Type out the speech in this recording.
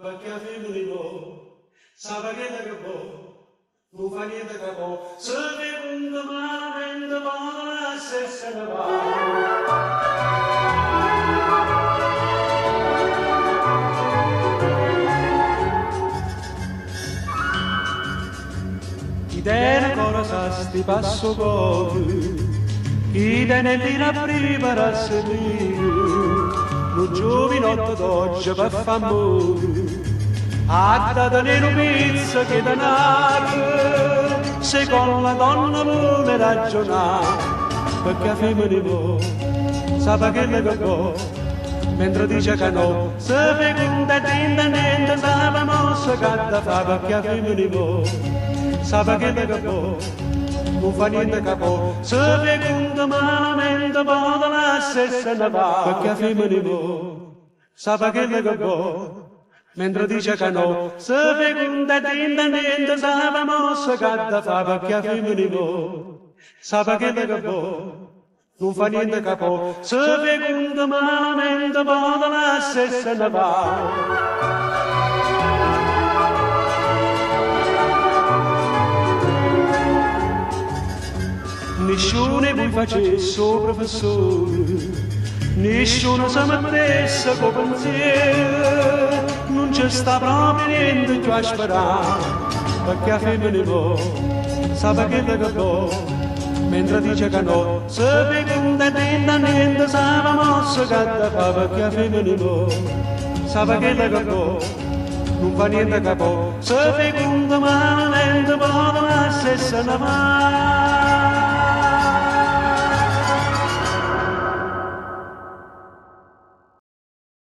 Perché a femminile sa che non fa niente che può, se secondo malamente buona se ne va. Chi tiene cosa sti passo poco, chi tiene fino a prima a seguire, non giovinotto d'oggi per f'amore. Atta tenere un pizzo che denaro, se con la donna vuole ragionare, perché a femminile sa che ne può, mentre dice che no, se feconda tinta niente, sa mossa che da fa, perché a femminile sa che ne può, non fa niente che può, se feconda malamente può lasciare se ne va, perché a femminile sa che ne può. Mentre dice che no, se feconda tinta niente, sa mossa che da fa, perché a femminile sa che ne può, non fa niente che può, se feconda malamente può lasciare se ne va. Nessuno vi facesse professore, nessuno si mettesse con pensiero, non c'è sta proprio niente più a sperare, perché a femminile sa che ne può, mentre dice che no, se feconda tinta niente, sa mossa che da fa, perché a femminile sa che ne può, non fa niente che può, se feconda malamente può lasciare se ne va.